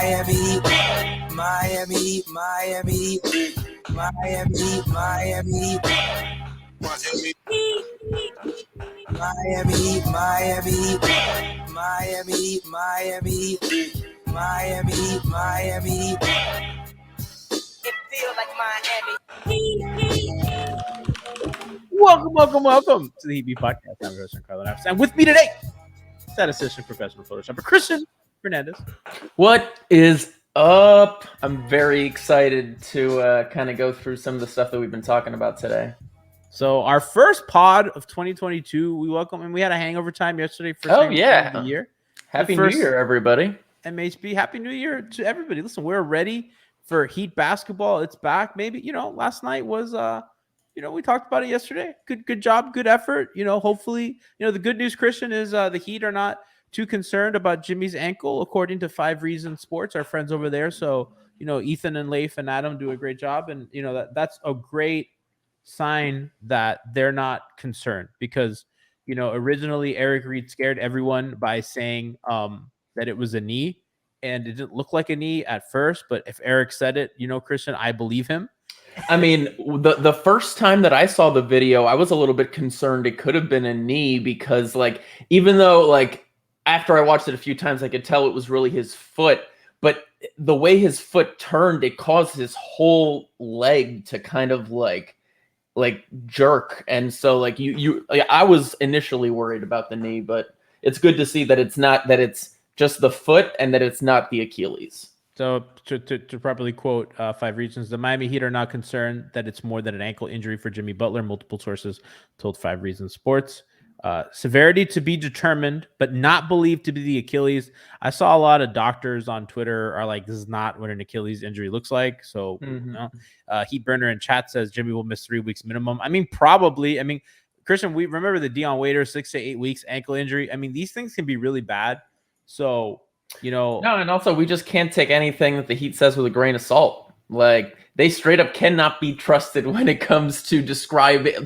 Miami, Miami, Miami, Miami, Miami, Miami, Miami, Miami, Miami, Miami, Miami, Miami. It feels like Miami. Welcome to the Heat Beat Podcast. I'm your host, Giancarlo Navas. And with me today, statistician, professional Photoshopper, Christian Hernandes. What is up? I'm very excited to kind of go through some of the stuff that we've been talking about today. So our first pod of 2022, we welcome, and we had a hangover time yesterday. First Oh, hangover yeah. time of the year. Happy New Year, everybody. MHB, Happy New Year to everybody. Listen, we're ready for Heat basketball. It's back. Maybe, last night was, we talked about it yesterday. Good job, good effort. Hopefully, the good news, Christian, is the Heat are not too concerned about Jimmy's ankle, according to 5 Reasons Sports, our friends over there. So, Ethan and Leif and Adam do a great job. And, that's a great sign that they're not concerned because, originally Eric Reed scared everyone by saying that it was a knee, and it didn't look like a knee at first. But if Eric said it, Christian, I believe him. I mean, the first time that I saw the video, I was a little bit concerned it could have been a knee because, even though, after I watched it a few times, I could tell it was really his foot. But the way his foot turned, it caused his whole leg to kind of jerk. And so I was initially worried about the knee, but it's good to see that it's just the foot and that it's not the Achilles. So to properly quote 5 Reasons, the Miami Heat are not concerned that it's more than an ankle injury for Jimmy Butler. Multiple sources told 5 Reasons Sports. Severity to be determined, but not believed to be the Achilles. I saw a lot of doctors on Twitter are like, this is not what an Achilles injury looks like. So, Heat Burner in chat says Jimmy will miss 3 weeks minimum. I mean, probably. I mean, Christian, we remember the Dion Waiters 6 to 8 weeks ankle injury. I mean, these things can be really bad. So, No, and also we just can't take anything that the Heat says with a grain of salt. They straight up cannot be trusted when it comes to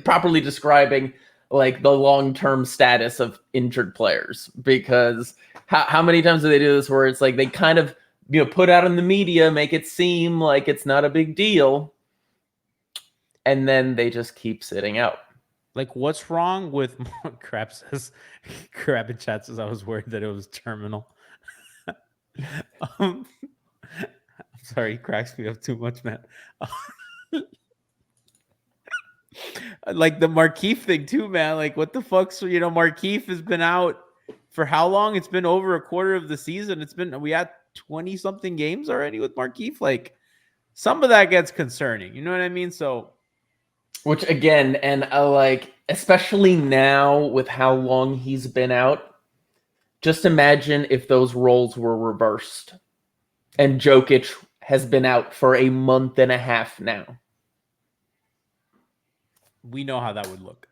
properly describing the long-term status of injured players, because how many times do they do this where it's they kind of put out in the media, make it seem like it's not a big deal, and then they just keep sitting out. What's wrong with Crab in chat says I was worried that it was terminal. I'm sorry, he cracks me up too much, man. The Markieff thing too, man. What the fuck's Markieff has been out for how long? It's been over a quarter of the season. We had 20 something games already with Markieff. Some of that gets concerning. You know what I mean? So, which again, and especially now with how long he's been out. Just imagine if those roles were reversed and Jokic has been out for a month and a half now. We know how that would look.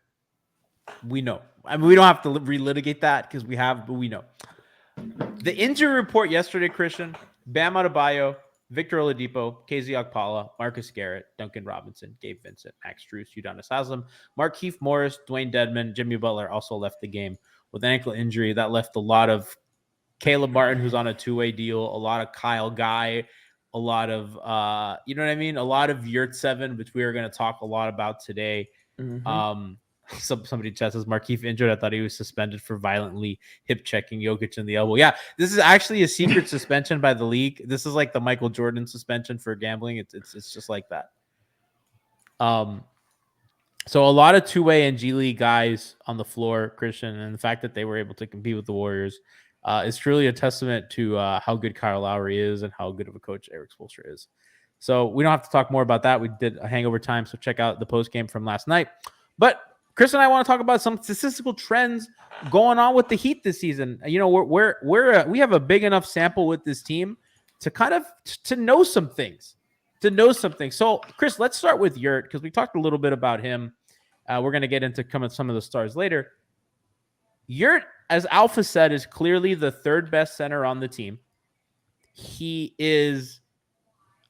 We know. I mean, we don't have to relitigate that because but we know. The injury report yesterday, Christian, Bam Adebayo, Victor Oladipo, KZ Okpala, Marcus Garrett, Duncan Robinson, Gabe Vincent, Max Strus, Udonis Haslem, Markieff Morris, Dwayne Dedmon, Jimmy Butler also left the game with an ankle injury. That left a lot of Caleb Martin, who's on a 2-way deal, a lot of Kyle Guy, a lot of, you know what I mean? A lot of Yurtseven, which we are going to talk a lot about today. Mm-hmm. Somebody chat says Markieff injured. I thought he was suspended for violently hip checking Jokic in the elbow. Yeah, this is actually a secret suspension by the league. This is like the Michael Jordan suspension for gambling. It's just like that. So a lot of 2-way and G League guys on the floor, Christian, and the fact that they were able to compete with the Warriors is truly a testament to how good Kyle Lowry is and how good of a coach Erik Spoelstra is. So we don't have to talk more about that. We did a hangover time, so check out the post game from last night. But Chris and I want to talk about some statistical trends going on with the Heat this season. We have a big enough sample with this team to kind of to know some things. So, Chris, let's start with Yurt because we talked a little bit about him. We're going to get into some of the stars later. Yurt, as Alpha said, is clearly the 3rd best center on the team. He is,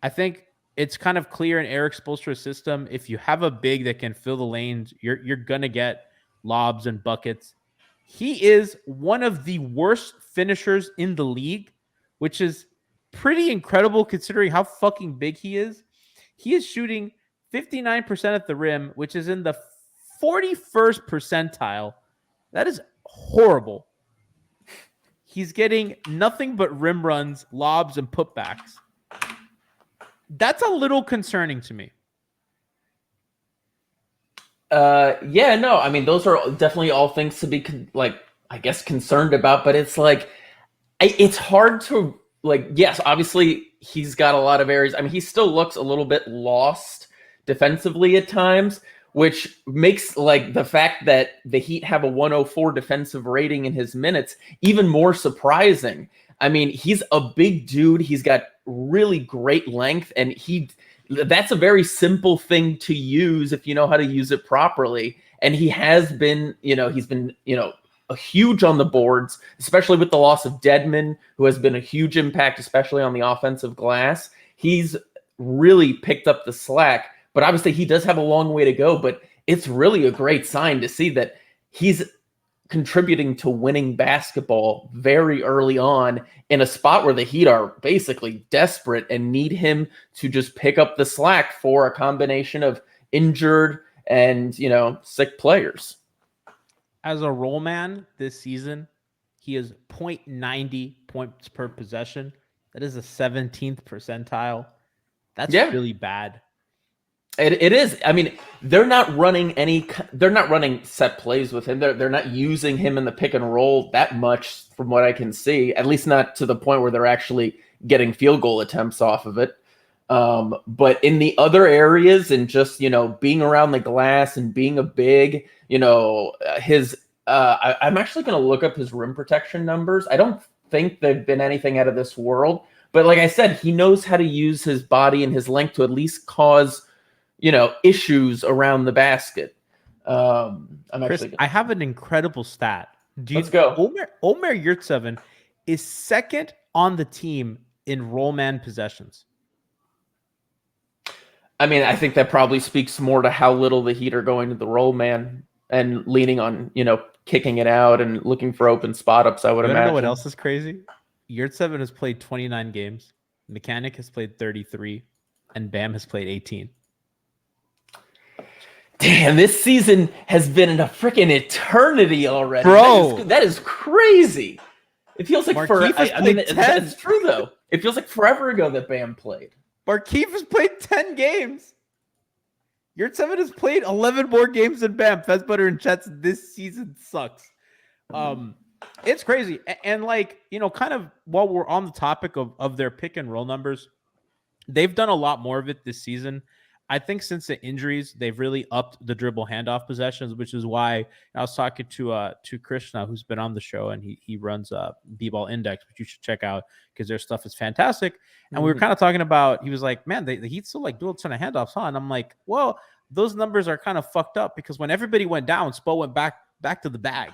I think it's kind of clear in Erik Spoelstra's system. If you have a big that can fill the lanes, you're going to get lobs and buckets. He is one of the worst finishers in the league, which is pretty incredible considering how fucking big he is. He is shooting 59% at the rim, which is in the 41st percentile. That is horrible. He's getting nothing but rim runs, lobs, and putbacks. That's a little concerning to me. Yeah, no, I mean, those are definitely all things to be I guess concerned about, but it's like it's hard to yes, obviously he's got a lot of areas. I mean, he still looks a little bit lost defensively at times, which makes the fact that the Heat have a 104 defensive rating in his minutes even more surprising. I mean, he's a big dude. He's got really great length, and that's a very simple thing to use if you know how to use it properly. And he has been, he's been, a huge on the boards, especially with the loss of Dedmon, who has been a huge impact, especially on the offensive glass. He's really picked up the slack, but obviously he does have a long way to go. But it's really a great sign to see that he's contributing to winning basketball very early on in a spot where the Heat are basically desperate and need him to just pick up the slack for a combination of injured and, sick players. As a roll man this season, he is 0.90 points per possession. That is a 17th percentile. That's really bad. It is. I mean, they're not running set plays with him. They're not using him in the pick and roll that much from what I can see, at least not to the point where they're actually getting field goal attempts off of it. But in the other areas and just, being around the glass and being a big, I'm actually going to look up his rim protection numbers. I don't think they've been anything out of this world, but like I said, he knows how to use his body and his length to at least cause issues around the basket. Chris, I have an incredible stat. Let's go. Omer Yurtseven is second on the team in roll man possessions. I mean, I think that probably speaks more to how little the Heat are going to the roll man and leaning on, kicking it out and looking for open spot ups, I would imagine. Know what else is crazy? Yurtseven has played 29 games. Mechanic has played 33. And Bam has played 18. Damn, this season has been a freaking eternity already. Bro. That is crazy. It feels like that's true, though. It feels like forever ago that Bam played. Markieff has played 10 games. Yurtseven has played 11 more games than Bam. Fez Butter and Chets this season sucks. It's crazy. And kind of while we're on the topic of their pick and roll numbers, they've done a lot more of it this season. I think since the injuries, they've really upped the dribble handoff possessions, which is why I was talking to Krishna, who's been on the show, and he runs B-Ball Index, which you should check out because their stuff is fantastic. And we were kind of talking about, he was like, man, the Heat still do a ton of handoffs, huh? And I'm like, well, those numbers are kind of fucked up because when everybody went down, Spo went back to the bag.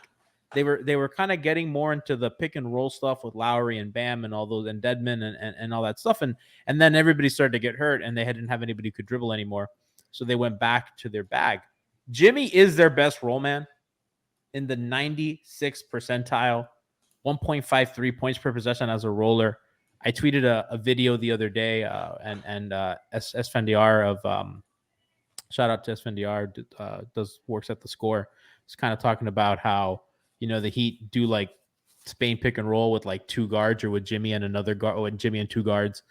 They were kind of getting more into the pick and roll stuff with Lowry and Bam and all those and Dedmon and all that stuff. And then everybody started to get hurt and they didn't have anybody who could dribble anymore. So they went back to their bag. Jimmy is their best roll man in the 96th percentile, 1.53 points per possession as a roller. I tweeted a video the other day and Esfandiar of shout out to Esfandiar works at The Score. It's kind of talking about how the Heat do Spain pick and roll with two guards or with Jimmy and another guard, or with Jimmy and two guards.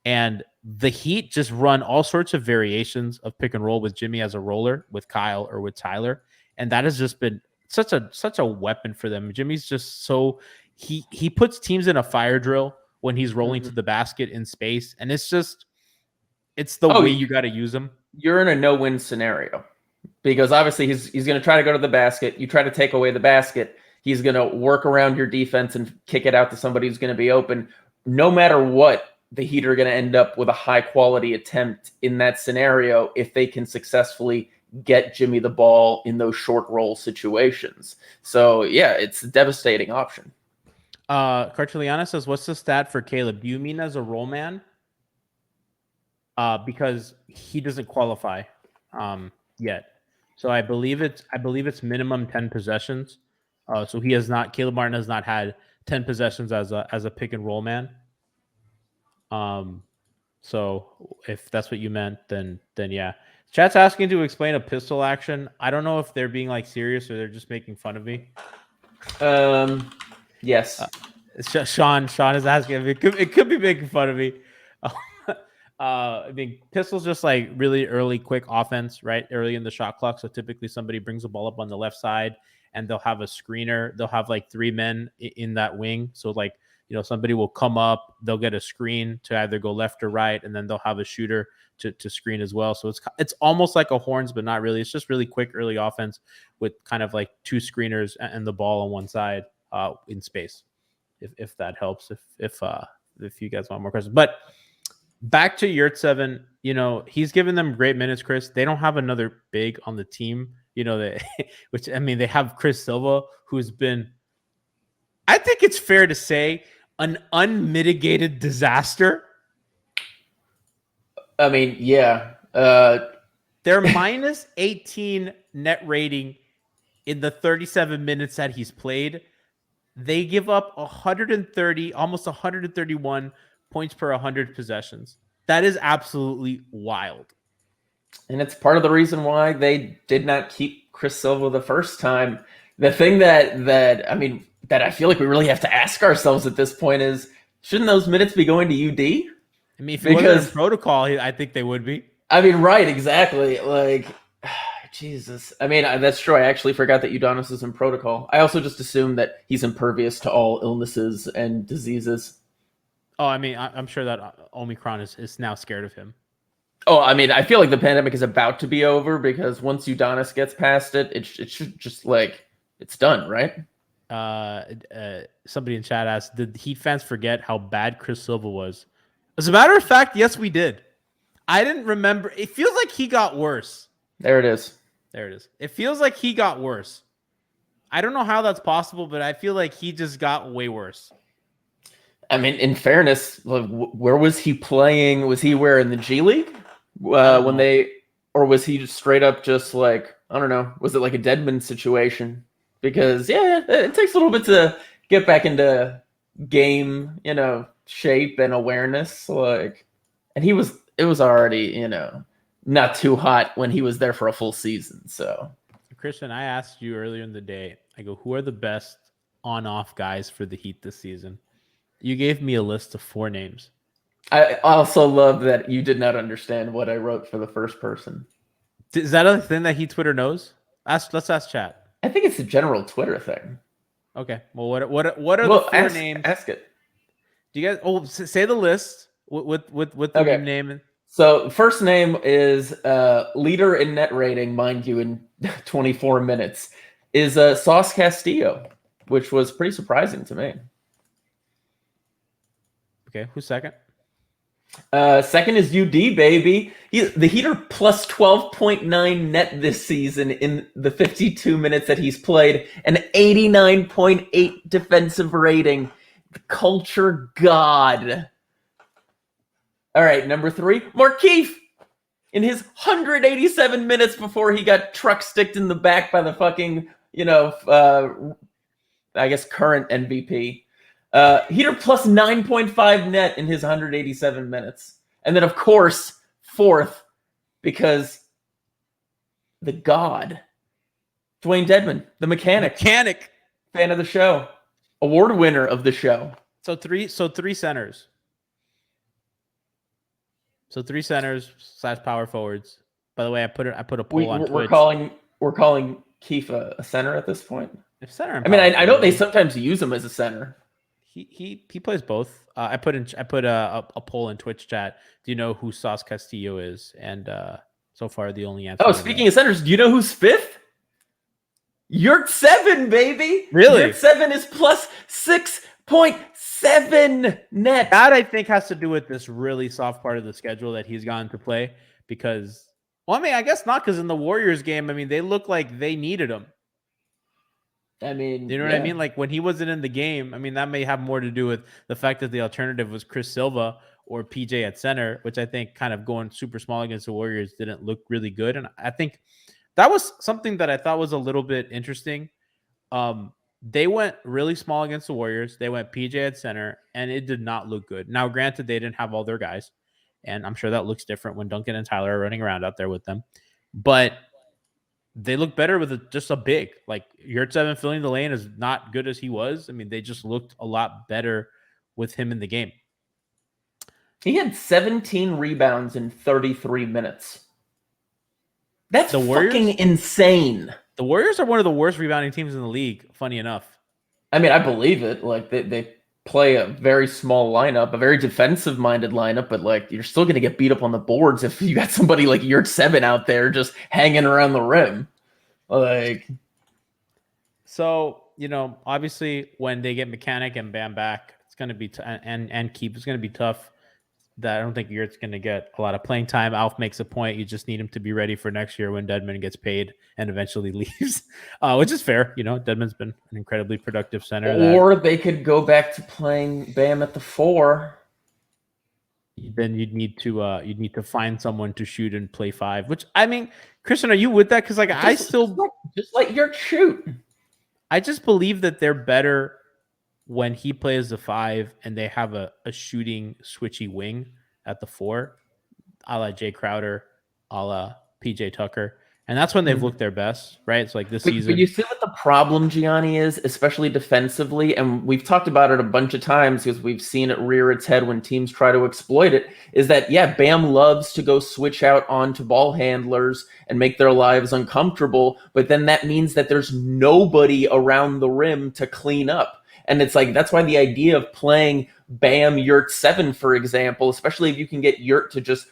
And the Heat just run all sorts of variations of pick and roll with Jimmy as a roller, with Kyle or with Tyler. And that has just been such a weapon for them. Jimmy's just he puts teams in a fire drill when he's rolling to the basket in space. And it's the way you got to use him. You're in a no-win scenario. Because obviously he's going to try to go to the basket. You try to take away the basket. He's going to work around your defense and kick it out to somebody who's going to be open. No matter what, the Heat are going to end up with a high-quality attempt in that scenario if they can successfully get Jimmy the ball in those short roll situations. So, yeah, it's a devastating option. Cartiliana says, what's the stat for Caleb? Do you mean as a roll man? Because he doesn't qualify yet. So I believe it's minimum 10 possessions. So Caleb Martin has not had 10 possessions as a pick and roll man. So if that's what you meant, then yeah. Chat's asking to explain a pistol action. I don't know if they're being like serious or they're just making fun of me. Yes. Sean is asking if it could be making fun of me. I mean, pistol's just like really early, quick offense, right? Early in the shot clock. So typically somebody brings the ball up on the left side and they'll have a screener. They'll have like 3 men in that wing. So like, somebody will come up, they'll get a screen to either go left or right, and then they'll have a shooter to screen as well. So it's almost like a horns, but not really. It's just really quick early offense with kind of like 2 screeners and the ball on one side in space. If that helps, if you guys want more questions. But back to Yurtseven, he's given them great minutes, Chris. They don't have another big on the team, which, I mean, they have Chris Silva, who's been, I think it's fair to say, an unmitigated disaster. I mean, yeah. They're minus 18 net rating in the 37 minutes that he's played. They give up 130, almost 131 points per 100 possessions. That is absolutely wild. And it's part of the reason why they did not keep Chris Silva the first time. The thing that I feel like we really have to ask ourselves at this point is, shouldn't those minutes be going to UD? I mean, if it wasn't in protocol, I think they would be. I mean, right, exactly. Like, Jesus. I mean, that's true. I actually forgot that Udonis is in protocol. I also just assumed that he's impervious to all illnesses and diseases. Oh, I mean, I'm sure that Omicron is now scared of him. Oh, I mean, I feel like the pandemic is about to be over because once Udonis gets past it, it should just it's done, right? Somebody in chat asked, did Heat fans forget how bad Chris Silva was? As a matter of fact, yes, we did. I didn't remember. It feels like he got worse. There it is. It feels like he got worse. I don't know how that's possible, but I feel like he just got way worse. I mean, in fairness, where was he playing? Was he in the G League or was he just straight up just like, I don't know, was it like a Deadman situation? Because it takes a little bit to get back into game, shape and awareness. And it was already, not too hot when he was there for a full season. So, Christian, I asked you earlier in the day, I go, who are the best on-off guys for the Heat this season? You gave me a list of 4 names. I also love that you did not understand what I wrote for the first person. Is that a thing that Heat Twitter knows? Let's ask chat. I think it's a general Twitter thing. Okay. Well, what are the 4 names? Ask it. Do you guys say the list with the name? So first name is leader in net rating, mind you, in 24 minutes, is Sauce Castillo, which was pretty surprising to me. Okay, who's second? Second is UD, baby. The Heat are plus 12.9 net this season in the 52 minutes that he's played, an 89.8 defensive rating. The culture god. All right, number 3, Markieff. In his 187 minutes before he got truck sticked in the back by the fucking, I guess current MVP. Heater plus 9.5 net in his 187 minutes. And then, of course, 4th, because the god, Dwayne Dedman, the mechanic. Fan of the show. Award winner of the show. So three centers. So 3 centers / power forwards. By the way, I put a poll on Twitch. We're calling Keefe a center at this point. If center. I mean, I know they sometimes use him as a center. He plays both. I put a poll in Twitch chat. Do you know who Sauce Castillo is? And so far the only answer. Oh, speaking of centers, do you know who's 5th? Yurtseven, baby. Really? Yurtseven is plus 6.7 net. That I think has to do with this really soft part of the schedule that he's gotten to play. Because, well, I mean, I guess not, because in the Warriors game, I mean, they look like they needed him. I mean, you know what I mean? Like when he wasn't in the game, I mean, that may have more to do with the fact that the alternative was Chris Silva or PJ at center, which I think kind of going super small against the Warriors didn't look really good. And I think that was something that I thought was a little bit interesting. They went really small against the Warriors. They went PJ at center, and it did not look good. Now, granted, they didn't have all their guys, and I'm sure that looks different when Duncan and Tyler are running around out there with them. But they look better with just a big. Like Yurtseven filling the lane is not good as he was. I mean, they just looked a lot better with him in the game. He had 17 rebounds in 33 minutes. That's The Warriors? fucking insane. The Warriors are one of the worst rebounding teams in the league, funny enough. I mean, I believe it. Like, they play a very small lineup, a very defensive-minded lineup, but, like, you're still going to get beat up on the boards if you got somebody like Yurtseven out there just hanging around the rim. Like... So, you know, obviously when they get Mechanic and Bam back, it's going to be and Keep, it's going to be tough. That I don't think Yurt's going to get a lot of playing time. Alf makes a point. You just need him to be ready for next year when Dedmon gets paid and eventually leaves, which is fair. You know, Dedmon's been an incredibly productive center. Or they could go back to playing Bam at the 4. Then you'd need to find someone to shoot and play 5. Which, I mean, Christian, are you with that? Because like just let Yurt shoot. I just believe that they're better when he plays the 5 and they have a shooting switchy wing at the 4, a la Jay Crowder, a la PJ Tucker. And that's when they've looked their best, right? It's like this season. But you see what the problem, Gianni, is, especially defensively, and we've talked about it a bunch of times because we've seen it rear its head when teams try to exploit it, is that, yeah, Bam loves to go switch out onto ball handlers and make their lives uncomfortable, but then that means that there's nobody around the rim to clean up. And it's like, that's why the idea of playing Bam Yurtseven, for example, especially if you can get Yurt to just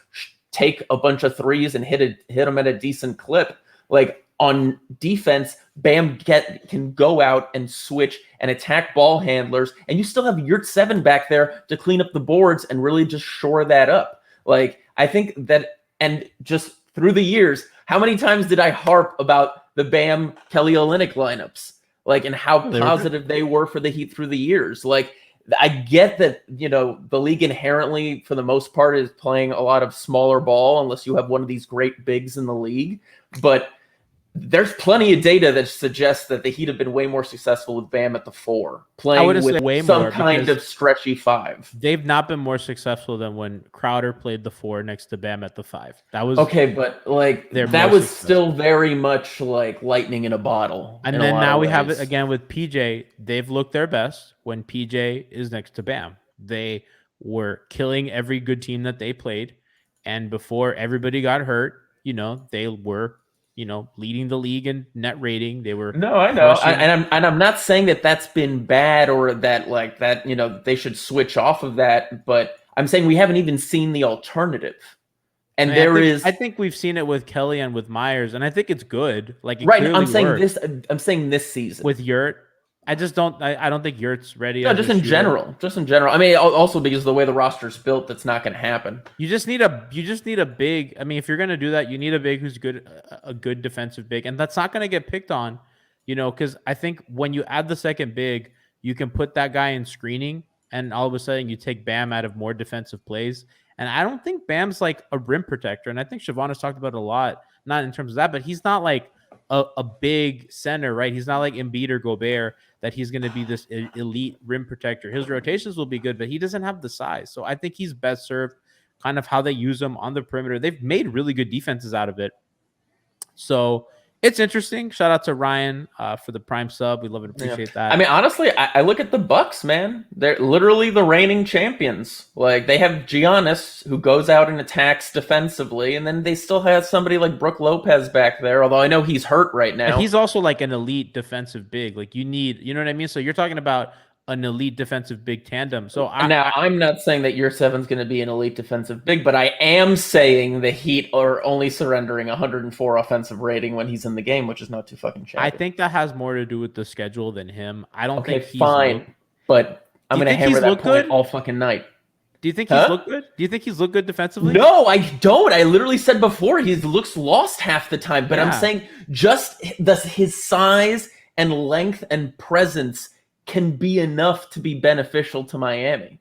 take a bunch of threes and hit them at a decent clip, like on defense, Bam can go out and switch and attack ball handlers, and you still have Yurtseven back there to clean up the boards and really just shore that up. Like, I think that, and just through the years, how many times did I harp about the Bam Kelly Olynyk lineups? Like, and how positive they were for the Heat through the years. Like, I get that, you know, the league inherently, for the most part, is playing a lot of smaller ball unless you have one of these great bigs in the league. But there's plenty of data that suggests that the Heat have been way more successful with Bam at the 4, playing with some kind of stretchy 5. They've not been more successful than when Crowder played the 4 next to Bam at the 5. That was okay, but like that was still very much like lightning in a bottle. And then now we have it again with PJ. They've looked their best when PJ is next to Bam. They were killing every good team that they played, and before everybody got hurt, you know, they were, you know, leading the league in net rating. They were I know, and I'm not saying that that's been bad or that like that, you know, they should switch off of that. But I'm saying we haven't even seen the alternative. And I think we've seen it with Kelly and with Myers, and I think it's good. Like, it right, I'm saying this season with Yurt. I just don't. I don't think Yurt's ready. No, just in general. I mean, also because of the way the roster's built, that's not going to happen. You just need a big. I mean, if you're going to do that, you need a big who's good, a good defensive big, and that's not going to get picked on, you know, because I think when you add the second big, you can put that guy in screening, and all of a sudden you take Bam out of more defensive plays. And I don't think Bam's like a rim protector, and I think Siobhan has talked about it a lot, not in terms of that, but he's not like a big center, right? He's not like Embiid or Gobert that he's going to be this elite rim protector. His rotations will be good, but he doesn't have the size. So I think he's best served kind of how they use him on the perimeter. They've made really good defenses out of it. So it's interesting. Shout out to Ryan for the Prime sub. We love and appreciate that. I mean, honestly, I look at the Bucks, man. They're literally the reigning champions. Like, they have Giannis, who goes out and attacks defensively, and then they still have somebody like Brook Lopez back there, although I know he's hurt right now. And he's also like an elite defensive big. Like, you know what I mean? So you're talking about an elite defensive big tandem. So I'm not saying that Yurtseven's going to be an elite defensive big, but I am saying the Heat are only surrendering 104 offensive rating when he's in the game, which is not too fucking shabby. I think that has more to do with the schedule than him. I don't think he's fine, but I'm going to hammer that point all fucking night. Do you think he's looked good? Do you think he's looked good defensively? No, I don't. I literally said before he looks lost half the time, but I'm saying just his size and length and presence can be enough to be beneficial to Miami.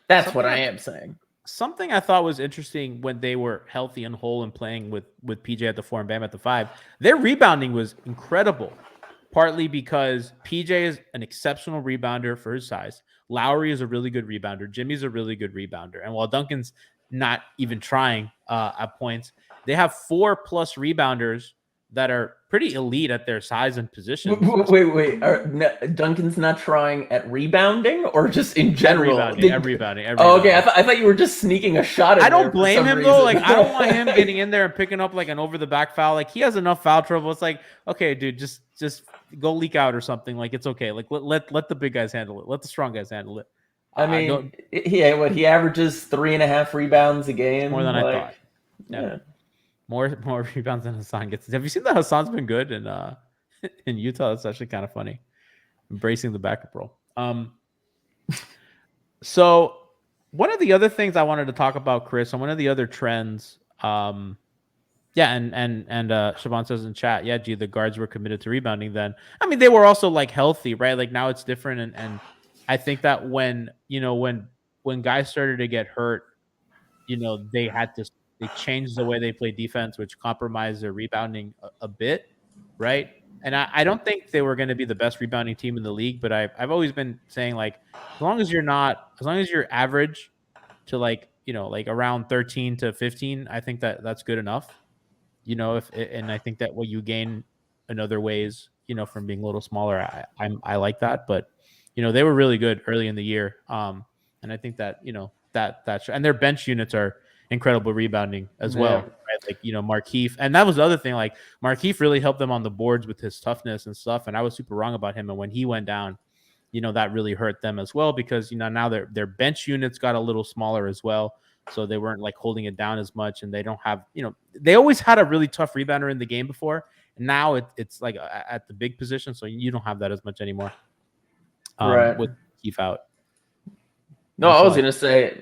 That's what I am saying. Something I thought was interesting when they were healthy and whole and playing with PJ at the 4 and Bam at the 5, their rebounding was incredible. partly because PJ is an exceptional rebounder for his size. Lowry is a really good rebounder. Jimmy's a really good rebounder. And while Duncan's not even trying at points, they have 4+ rebounders that are pretty elite at their size and positions. Wait. Duncan's not trying at rebounding or just in general? At rebounding. Oh, okay. I thought you were just sneaking a shot at I don't blame him, though. Like, I don't want him getting in there and picking up, like, an over-the-back foul. Like, he has enough foul trouble. It's like, okay, dude, just go leak out or something. Like, it's okay. Like, let the big guys handle it. Let the strong guys handle it. I mean, he averages 3.5 rebounds a game. More than I thought. Yeah. More rebounds than Hassan gets. Have you seen that Hassan's been good in Utah? That's actually kind of funny. Embracing the backup role. So one of the other things I wanted to talk about, Chris, and one of the other trends, and Siobhan says in chat, yeah, the guards were committed to rebounding then. I mean, they were also like healthy, right? Like now it's different, and I think that when guys started to get hurt, they changed the way they play defense, which compromised their rebounding a bit, right? And I don't think they were going to be the best rebounding team in the league, but I've always been saying, like, as long as you're average to like around 13 to 15, I think that's good enough. And I think that what you gain in other ways, from being a little smaller, I like that. But they were really good early in the year, and I think that and their bench units are incredible rebounding as well, right? Like Markieff, and that was the other thing. Like Markieff really helped them on the boards with his toughness and stuff. And I was super wrong about him. And when he went down, that really hurt them as well because now their bench units got a little smaller as well, so they weren't like holding it down as much. And they don't have they always had a really tough rebounder in the game before. And now it's like at the big position, so you don't have that as much anymore. Right. With Keith out. No, I was gonna say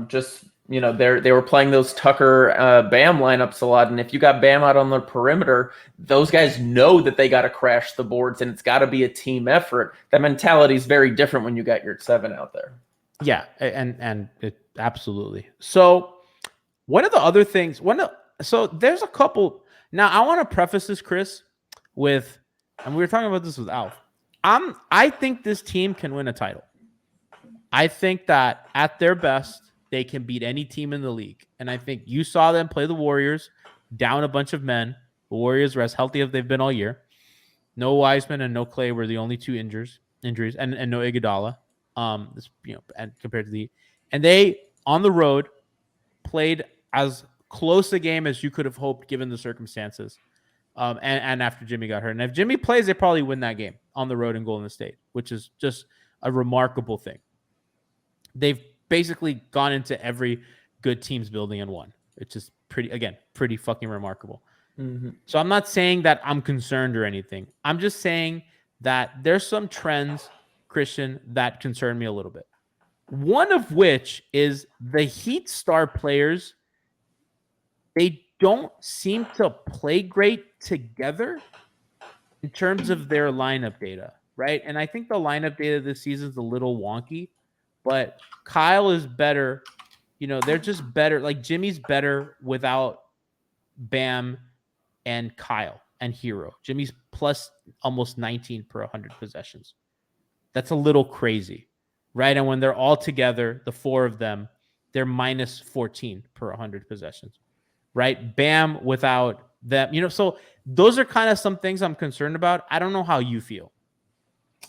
just. They were playing those Tucker Bam lineups a lot, and if you got Bam out on the perimeter, those guys know that they got to crash the boards, and it's got to be a team effort. That mentality is very different when you got Yurtseven out there. Yeah, and it absolutely. So one of the other things, so there's a couple. Now I want to preface this, Chris, with, and we were talking about this with Alf. I think this team can win a title. I think that at their best, they can beat any team in the league. And I think you saw them play the Warriors, down a bunch of men. The Warriors were as healthy as they've been all year. No Wiseman and no Clay were the only two injuries, and no Iguodala. And compared to and they on the road played as close a game as you could have hoped given the circumstances. And after Jimmy got hurt. And if Jimmy plays, they probably win that game on the road in Golden State, which is just a remarkable thing. They've basically gone into every good team's building and won. It's just pretty fucking remarkable. Mm-hmm. So I'm not saying that I'm concerned or anything. I'm just saying that there's some trends, Christian, that concern me a little bit. One of which is the Heat star players, they don't seem to play great together in terms of their lineup data, right? And I think the lineup data this season is a little wonky, but Kyle is better. They're just better. Like Jimmy's better without Bam and Kyle and Hero. Jimmy's plus almost 19 per 100 possessions. That's a little crazy, right? And when they're all together, the four of them, they're minus 14 per 100 possessions, right? Bam without them, so those are kind of some things I'm concerned about. I don't know how you feel.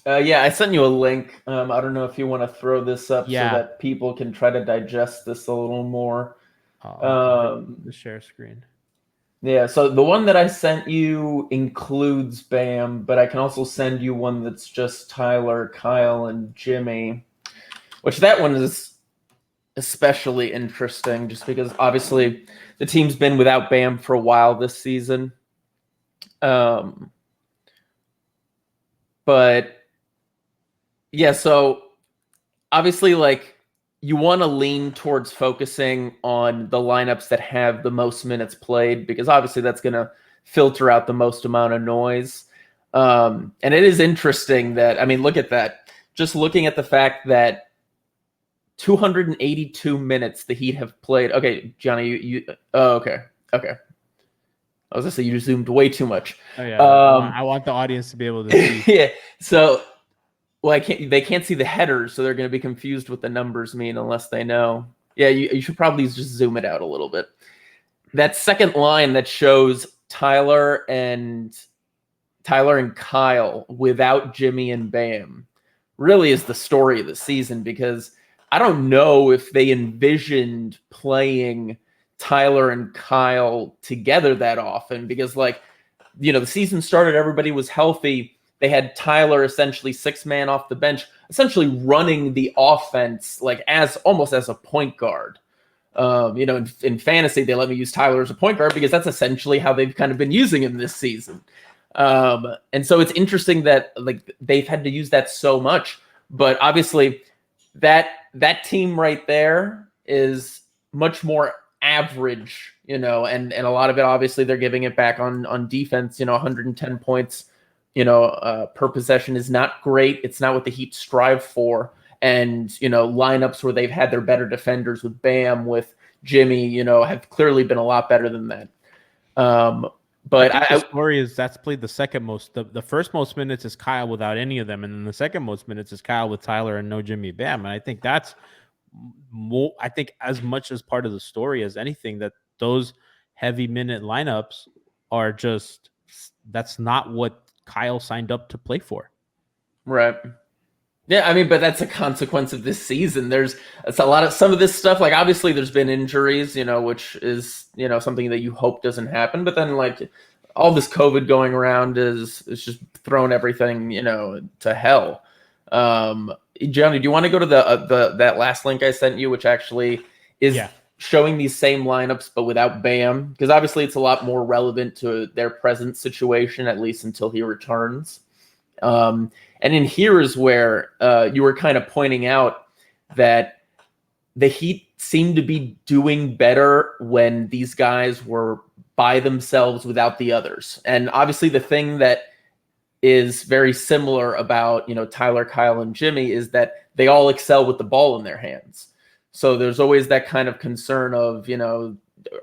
Yeah, I sent you a link. I don't know if you want to throw this up so that people can try to digest this a little more. The share screen. Yeah, so the one that I sent you includes Bam, but I can also send you one that's just Tyler, Kyle, and Jimmy, which that one is especially interesting just because obviously the team's been without Bam for a while this season. But yeah, so obviously, like, you want to lean towards focusing on the lineups that have the most minutes played because obviously that's going to filter out the most amount of noise. And it is interesting that, I mean, look at that. Just looking at the fact that 282 minutes the Heat have played. Okay, Johnny, okay. I was gonna say you zoomed way too much. Oh yeah, I want the audience to be able to see. Yeah. So, well, they can't see the headers, so they're going to be confused what the numbers mean unless they know. Yeah, you should probably just zoom it out a little bit. That second line that shows Tyler and Kyle without Jimmy and Bam really is the story of the season, because I don't know if they envisioned playing Tyler and Kyle together that often, because the season started, everybody was healthy. They had Tyler essentially 6-man off the bench, essentially running the offense almost as a point guard. In fantasy, they let me use Tyler as a point guard because that's essentially how they've kind of been using him this season. And so it's interesting that they've had to use that so much, but obviously that team right there is much more average, and a lot of it, obviously they're giving it back on defense. 110 points, per possession is not great. It's not what the Heat strive for. And, lineups where they've had their better defenders with Bam, with Jimmy, have clearly been a lot better than that. But the story is that's played the second most. The first most minutes is Kyle without any of them, and then the second most minutes is Kyle with Tyler and no Jimmy Bam. And I think that's more. I think as much as part of the story as anything, that those heavy minute lineups are that's not what Kyle signed up to play for. Right. Yeah, I mean, but that's a consequence of this season. It's a lot of some of this stuff. Obviously, there's been injuries, which is something that you hope doesn't happen. But then, all this COVID going around is just throwing everything, to hell. Johnny, do you want to go to that last link I sent you, which actually is showing these same lineups but without Bam? Because obviously, it's a lot more relevant to their present situation, at least until he returns. And in here is where you were kind of pointing out that the Heat seemed to be doing better when these guys were by themselves without the others. And obviously the thing that is very similar about, Tyler, Kyle, and Jimmy is that they all excel with the ball in their hands. So there's always that kind of concern of,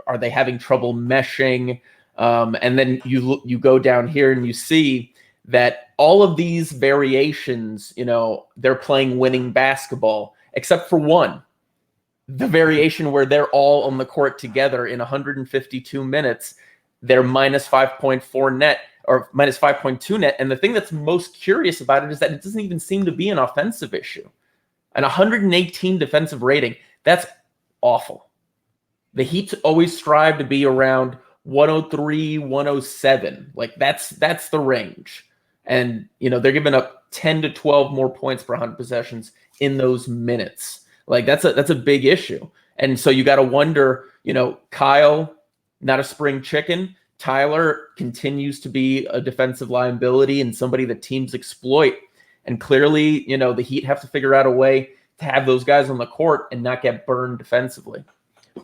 are they having trouble meshing? And then you go down here and you see that all of these variations, they're playing winning basketball, except for one, the variation where they're all on the court together in 152 minutes, they're minus 5.4 net or minus 5.2 net. And the thing that's most curious about it is that it doesn't even seem to be an offensive issue. An 118 defensive rating, that's awful. The Heat always strive to be around 103, 107. That's the range. And, they're giving up 10 to 12 more points per 100 possessions in those minutes. That's a big issue. And so you got to wonder, Kyle, not a spring chicken. Tyler continues to be a defensive liability and somebody that teams exploit. And clearly, the Heat have to figure out a way to have those guys on the court and not get burned defensively.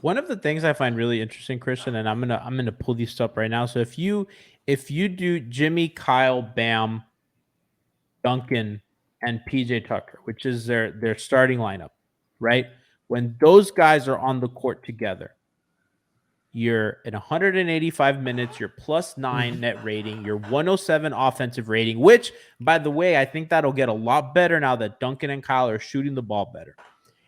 One of the things I find really interesting, Christian, and I'm gonna pull these up right now. So if you do Jimmy, Kyle, Bam, Duncan, and PJ Tucker, which is their starting lineup, right? When those guys are on the court together, you're in 185 minutes, you're +9 net rating, you're 107 offensive rating, which, by the way, I think that'll get a lot better now that Duncan and Kyle are shooting the ball better.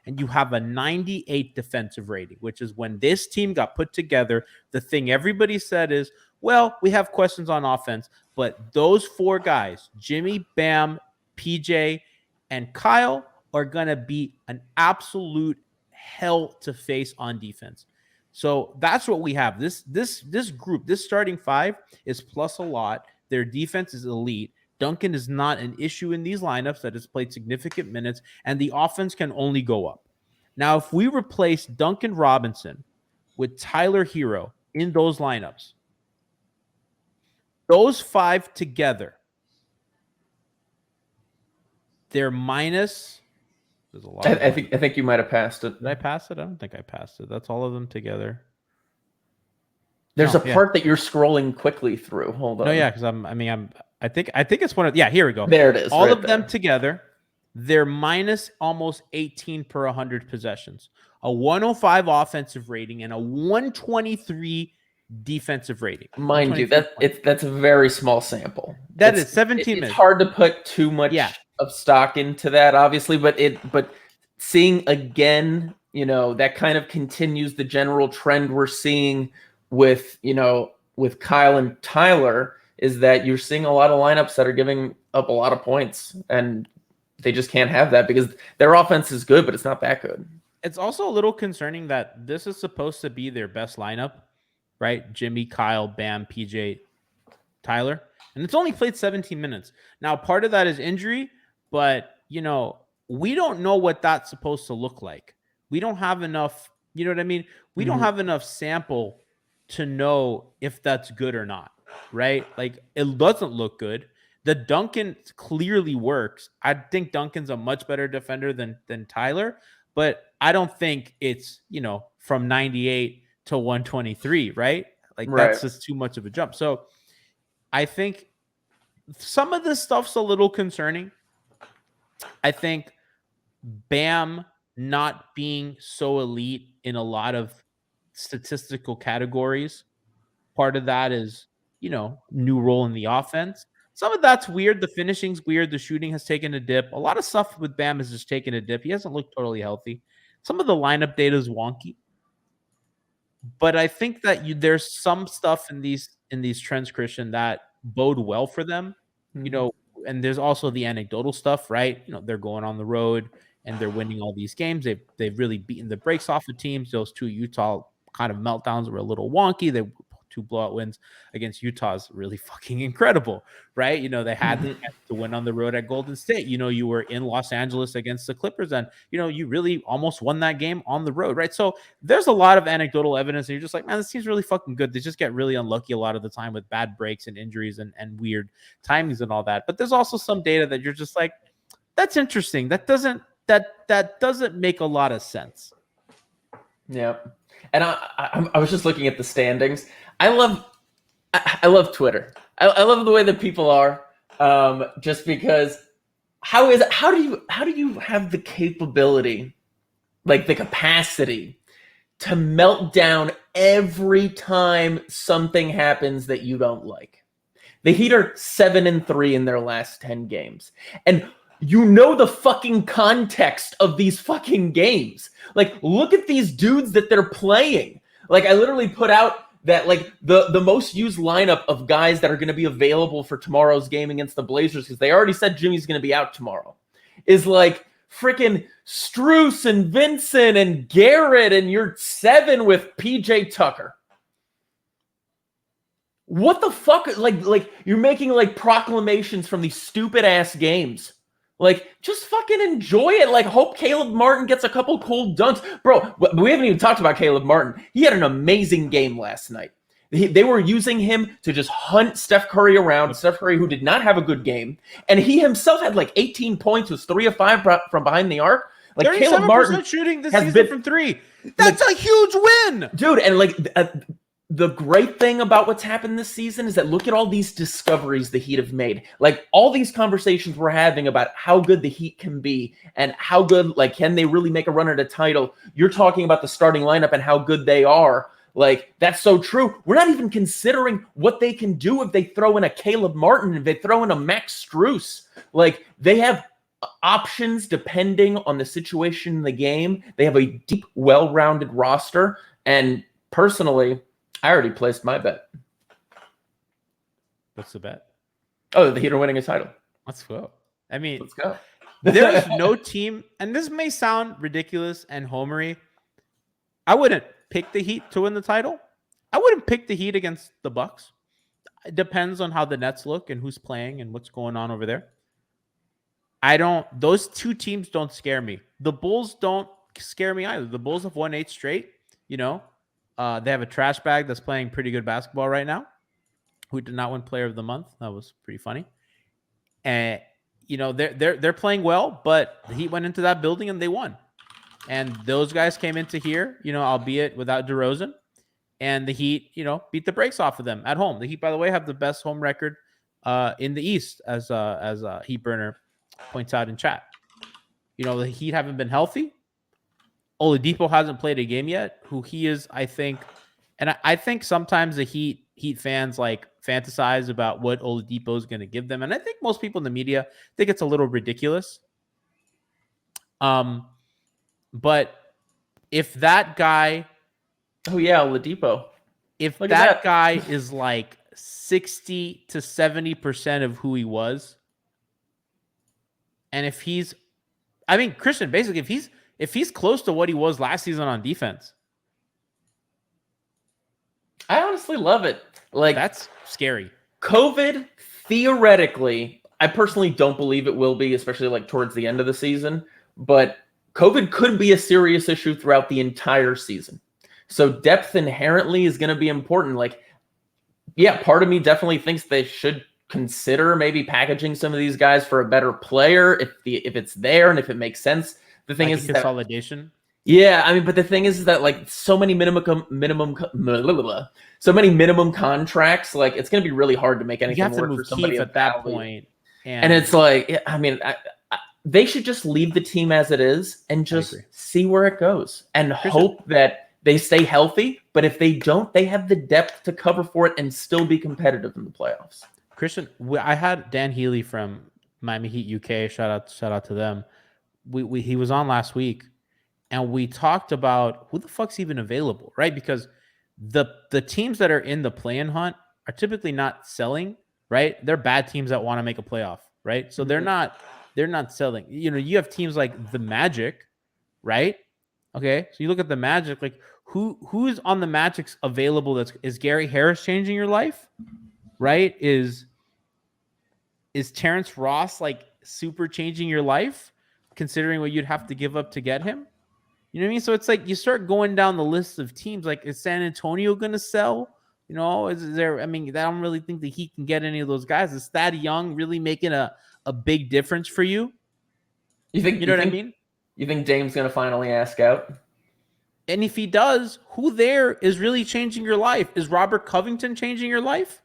And you have a 98 defensive rating, which is when this team got put together, the thing everybody said is, well, we have questions on offense, but those four guys, Jimmy, Bam, PJ, and Kyle, are going to be an absolute hell to face on defense. So that's what we have. This group, this starting five is plus a lot. Their defense is elite. Duncan is not an issue in these lineups that has played significant minutes, and the offense can only go up. Now, if we replace Duncan Robinson with Tyler Hero in those lineups, those five together, they're minus. There's a lot. I think you might have passed it. Did I pass it? I don't think I passed it. That's all of them together. There's a part that you're scrolling quickly through. Hold on. No, yeah, because I think it's one of. Yeah, here we go. There it is. All of them together, they're minus almost 18 per 100 possessions, a 105 offensive rating, and a 123 defensive rating. Mind you, that's a very small sample. That is 17 minutes. It's hard to put too much of stock into that, obviously, but seeing again, that kind of continues the general trend we're seeing with Kyle and Tyler, is that you're seeing a lot of lineups that are giving up a lot of points, and they just can't have that because their offense is good, but it's not that good. It's also a little concerning that this is supposed to be their best lineup, right? Jimmy, Kyle, Bam, PJ, Tyler. And it's only played 17 minutes. Now, part of that is injury, but, we don't know what that's supposed to look like. We don't have enough, you know what I mean? We don't have enough sample to know if that's good or not, right? Like, it doesn't look good. The Duncan clearly works. I think Duncan's a much better defender than Tyler, but I don't think it's, from 98 to 123, right? Like, that's just too much of a jump. So I think some of this stuff's a little concerning. I think Bam not being so elite in a lot of statistical categories, part of that is, new role in the offense. Some of that's weird. The finishing's weird. The shooting has taken a dip. A lot of stuff with Bam has just taken a dip. He hasn't looked totally healthy. Some of the lineup data is wonky. But I think that there's some stuff in these trends, Christian, that bode well for them. And there's also the anecdotal stuff, right? They're going on the road and they're winning all these games. They've really beaten the brakes off of teams. Those two Utah kind of meltdowns were a little wonky. They 2 blowout wins against Utah is really fucking incredible, right? They had the chance to win on the road at Golden State. You were in Los Angeles against the Clippers, and you really almost won that game on the road, right? So there's a lot of anecdotal evidence, and you're just like, man, this team's really fucking good. They just get really unlucky a lot of the time with bad breaks and injuries and weird timings and all that. But there's also some data that you're just like, that's interesting. That doesn't make a lot of sense. Yeah. And I was just looking at the standings. I love Twitter. I love the way that people are, just because how do you have the capability, like the capacity, to melt down every time something happens that you don't like? The Heat are 7-3 in their last 10 games, and the fucking context of these fucking games. Like, look at these dudes that they're playing. Like, I literally put out that, like, the most used lineup of guys that are going to be available for tomorrow's game against the Blazers, because they already said Jimmy's going to be out tomorrow, is like freaking Strus and Vincent and Garrett and Yurtseven with PJ Tucker. What the fuck? Like you're making like proclamations from these stupid ass games. Like, just fucking enjoy it. Like, hope Caleb Martin gets a couple cool dunks. Bro, we haven't even talked about Caleb Martin. He had an amazing game last night. They were using him to just hunt Steph Curry around. Steph Curry, who did not have a good game. And he himself had like 18 points, was 3 of 5 from behind the arc. Like, Caleb Martin shooting this season from 3. That's a huge win. Dude, and like... the great thing about what's happened this season is that look at all these discoveries the Heat have made. Like, all these conversations we're having about how good the Heat can be and how good, like, can they really make a run at a title? You're talking about the starting lineup and how good they are. Like, that's so true. We're not even considering what they can do if they throw in a Caleb Martin, if they throw in a Max Strus. Like, they have options depending on the situation in the game. They have a deep, well-rounded roster. And personally, I already placed my bet. What's the bet? Oh, the Heat are winning a title. Let's go. I mean, let's go. There's no team, and this may sound ridiculous and homery. I wouldn't pick the Heat to win the title. I wouldn't pick the Heat against the Bucks. It depends on how the Nets look and who's playing and what's going on over there. Those two teams don't scare me. The Bulls don't scare me either. The Bulls have won 8 straight, They have a trash bag that's playing pretty good basketball right now, who did not win Player of the Month. That was pretty funny. And they're playing well, but the Heat went into that building and they won. And those guys came into here, albeit without DeRozan, and the Heat, beat the brakes off of them at home. The Heat, by the way, have the best home record in the East, as Heat Burner points out in chat. The Heat haven't been healthy. Oladipo hasn't played a game yet, who he is, I think, And I think sometimes the Heat fans like fantasize about what Oladipo is going to give them, and I think most people in the media think it's a little ridiculous. But if that guy, oh yeah, Oladipo, if look at that that guy is like 60 to 70% of who he was, and if he's, I mean, Christian, basically, if he's close to what he was last season on defense, I honestly love it. Like, that's scary. COVID, theoretically, I personally don't believe it will be, especially like towards the end of the season, but COVID could be a serious issue throughout the entire season. So depth inherently is going to be important. Like, yeah, part of me definitely thinks they should consider maybe packaging some of these guys for a better player if it's there and if it makes sense. The thing Like is consolidation. yeah, I mean, but the thing is that like so many minimum contracts, like it's going to be really hard to make anything You have to work move for somebody Keith of at that value. point. And it's like, I mean, they should just leave the team as it is and just see where it goes and hope that they stay healthy. But if they don't, they have the depth to cover for it and still be competitive in the playoffs. Christian, I had Dan Healy from Miami Heat UK. Shout out to them. He was on last week, and we talked about who the fuck's even available, right? Because the teams that are in the play-in hunt are typically not selling, right? They're bad teams that want to make a playoff, right? So they're not selling. You know, you have teams like the Magic, right? Okay, so you look at the Magic, like who is on the Magic's available? Is Gary Harris changing your life, right? Is Terrence Ross like super changing your life, considering what you'd have to give up to get him? You know what I mean? So it's like you start going down the list of teams. Like, is San Antonio going to sell? You know, is there? I mean, I don't really think that he can get any of those guys. Is Thad Young really making a big difference for you? You think? You know what I mean? You think Dame's going to finally ask out? And if he does, who there is really changing your life? Is Robert Covington changing your life?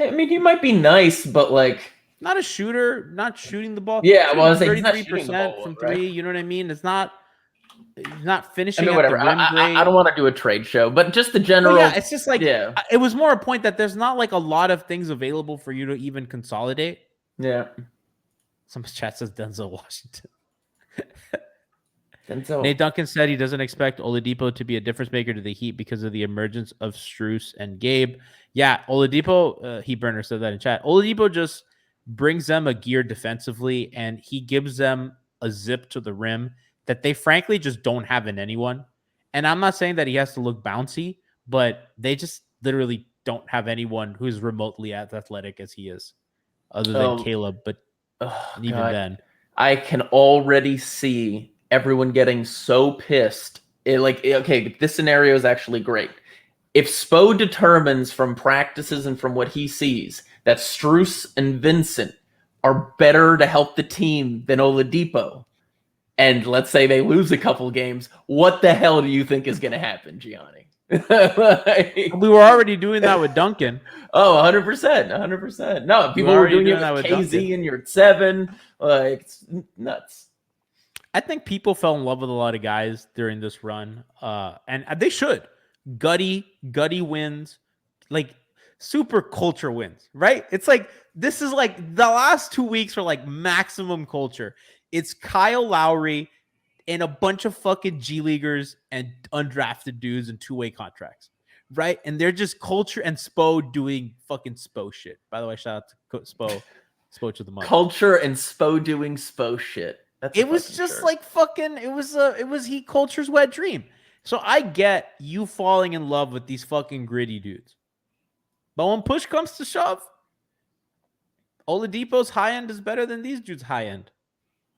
I mean, he might be nice, but like not a shooter, not shooting the ball. Yeah, well, I was 33% from three. Right? You know what I mean? It's not. He's not finishing. I mean, whatever. I don't want to do a trade show, but just the general. Well, yeah, it's just like it was more a point that there's not like a lot of things available for you to even consolidate. Yeah. Some chat says Denzel Washington. Denzel. Nate Duncan said he doesn't expect Oladipo to be a difference maker to the Heat because of the emergence of Strus and Gabe. Yeah, Oladipo, Heat Burner said that in chat. Oladipo just brings them a gear defensively, and he gives them a zip to the rim that they frankly just don't have in anyone. And I'm not saying that he has to look bouncy, but they just literally don't have anyone who's remotely as athletic as he is, other than Caleb. But even then, I can already see everyone getting so pissed. Okay, this scenario is actually great. If Spo determines from practices and from what he sees that Strus and Vincent are better to help the team than Oladipo, and let's say they lose a couple games, what the hell do you think is going to happen, Gianni? We were already doing that with Duncan. Oh, 100%, 100%. No, people were doing it with KZ and Yurtseven. Like, it's nuts. I think people fell in love with a lot of guys during this run, and they should. Gutty wins, like super culture wins, right? It's like this is like the last 2 weeks are like maximum culture. It's Kyle Lowry and a bunch of fucking G Leaguers and undrafted dudes and two-way contracts, right? And they're just culture and Spo doing fucking Spo shit. By the way, shout out to Spo to the month. Culture and Spo doing Spo shit. It was just like fucking. It was he culture's wet dream. So I get you falling in love with these fucking gritty dudes, but when push comes to shove, Oladipo's high end is better than these dudes' high end.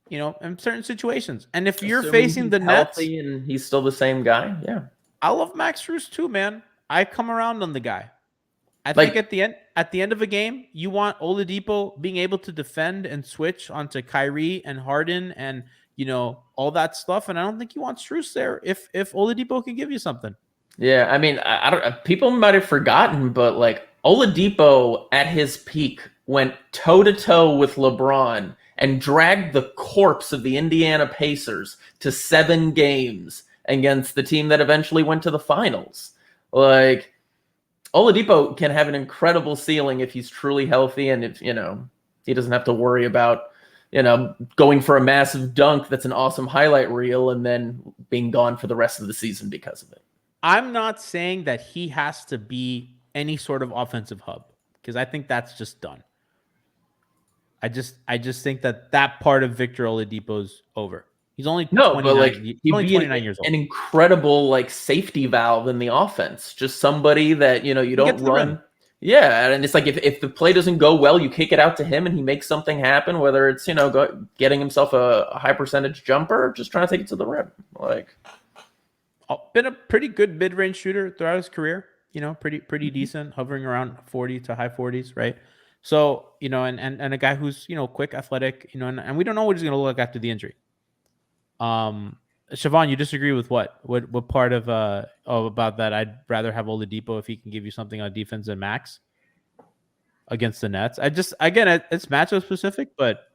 You know, in certain situations. And if you're facing the Nets, and he's still the same guy, yeah. I love Max Strus too, man. I come around on the guy. I think at the end of a game, you want Oladipo being able to defend and switch onto Kyrie and Harden and all that stuff. And I don't think you want Strus there if Oladipo can give you something. Yeah, I mean, I don't. People might have forgotten, but like Oladipo at his peak went toe to toe with LeBron and dragged the corpse of the Indiana Pacers to 7 games against the team that eventually went to the finals. Like, Oladipo can have an incredible ceiling if he's truly healthy, and if, he doesn't have to worry about, going for a massive dunk that's an awesome highlight reel and then being gone for the rest of the season because of it. I'm not saying that he has to be any sort of offensive hub, because I think that's just done. I just think that part of Victor Oladipo's over. He's only 29, but like, he's only 29 years old. An incredible like safety valve in the offense. Just somebody that you don't run. Yeah, and it's like if the play doesn't go well, you kick it out to him and he makes something happen. Whether it's getting himself a high percentage jumper, or just trying to take it to the rim. Like, been a pretty good mid range shooter throughout his career. Pretty decent, hovering around 40 to high 40s, right? So, and a guy who's, quick, athletic, and we don't know what he's going to look like after the injury. Siobhan, you disagree with what part of about that? I'd rather have Oladipo if he can give you something on defense than Max against the Nets. It's matchup specific, but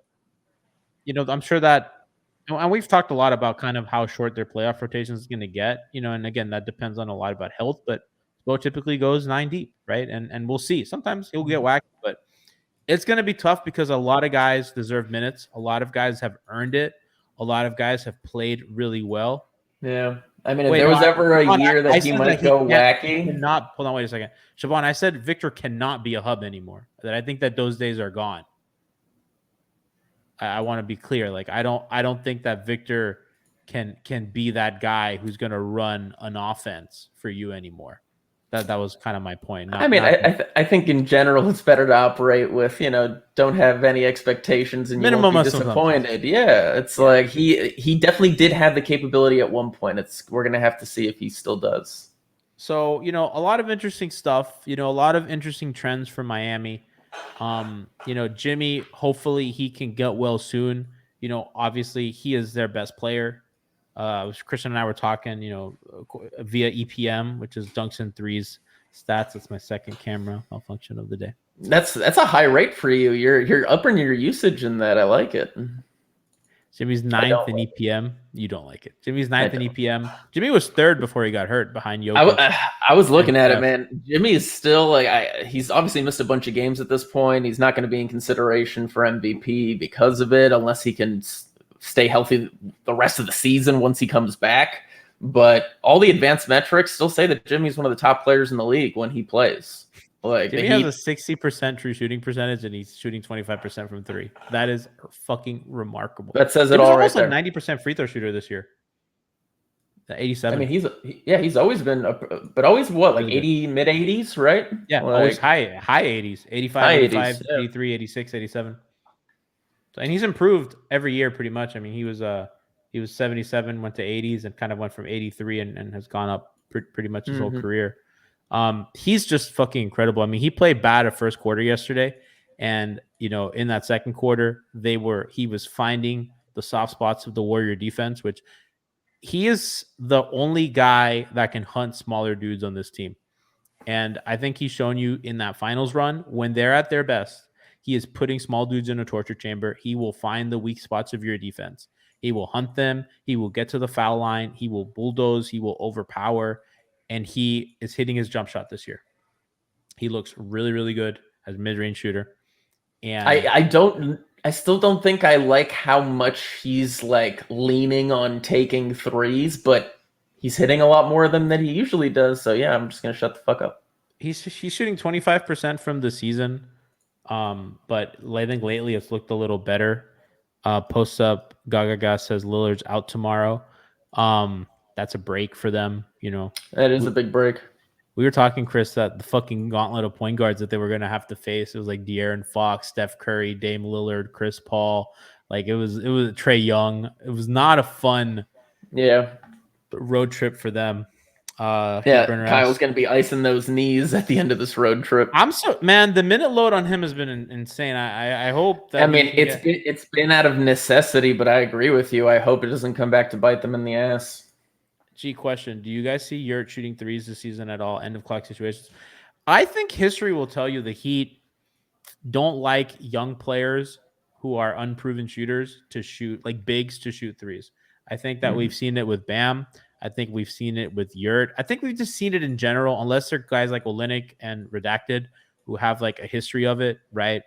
I'm sure that, and we've talked a lot about kind of how short their playoff rotation is going to get, and again, that depends on a lot about health, but Spo typically goes 9 deep, right? And we'll see. Sometimes he'll get whacked, but it's going to be tough because a lot of guys deserve minutes. A lot of guys have earned it. A lot of guys have played really well. Yeah. I mean, if there was ever a year that he might go wacky. Hold on, wait a second. Siobhan, I said Victor cannot be a hub anymore. That I think that those days are gone. I want to be clear. Like, I don't think that Victor can be that guy who's going to run an offense for you anymore. That was kind of my point. I think in general it's better to operate with, don't have any expectations and you won't be disappointed. Yeah, it's like he definitely did have the capability at one point. We're going to have to see if he still does. So, a lot of interesting stuff, a lot of interesting trends for Miami. Jimmy, hopefully he can get well soon. Obviously he is their best player. Christian and I were talking, via EPM, which is dunks and threes stats. That's my second camera malfunction of the day. That's a high rate for you. You're upping your usage in that. I like it. Jimmy's 9th in EPM. You don't like it. Jimmy's 9th in EPM. Jimmy was 3rd before he got hurt behind Jokic. I was looking at it, man. Jimmy is still he's obviously missed a bunch of games at this point. He's not going to be in consideration for MVP because of it, unless he can stay healthy the rest of the season once he comes back. But all the advanced metrics still say that Jimmy's one of the top players in the league when he plays. Like, Jimmy has a 60% true shooting percentage, and he's shooting 25% from 3. That is fucking remarkable. That says it all right there. He's almost a 90% free throw shooter this year. 87. I mean, he's always been, but always what, like 80, mid 80s, right? Yeah, always high 80s, 85, 85, 83, 86, 87. So, and he's improved every year pretty much. I mean, he was 77, went to 80s, and kind of went from 83 and has gone up pretty much his whole career. He's just fucking incredible. I mean, he played bad at first quarter yesterday, and in that second quarter, he was finding the soft spots of the Warrior defense, which he is the only guy that can hunt smaller dudes on this team. And I think he's shown you in that finals run, when they're at their best, he is putting small dudes in a torture chamber. He will find the weak spots of your defense. He will hunt them. He will get to the foul line. He will bulldoze. He will overpower. And he is hitting his jump shot this year. He looks really, really good as a mid-range shooter. And I still don't think I like how much he's like leaning on taking threes, but he's hitting a lot more of them than he usually does. So yeah, I'm just gonna shut the fuck up. He's shooting 25% from the season, but I think lately it's looked a little better. Post up, Gaga says Lillard's out tomorrow. That's a break for them. That is a big break. We were talking, Chris, that the fucking gauntlet of point guards that they were going to have to face, it was like De'Aaron Fox, Steph Curry, Dame Lillard, Chris Paul. Like it was Trae Young. It was not a fun road trip for them. Kyle's going to be icing those knees at the end of this road trip. The minute load on him has been insane. I hope that. I mean, it's been out of necessity, but I agree with you. I hope it doesn't come back to bite them in the ass. Question. Do you guys see Yurt shooting threes this season at all? End of clock situations. I think history will tell you the Heat don't like young players who are unproven shooters to shoot, like bigs to shoot threes. I think that we've seen it with Bam. I think we've seen it with Yurt. I think we've just seen it in general, unless they're guys like Olynyk and Redacted who have like a history of it, right?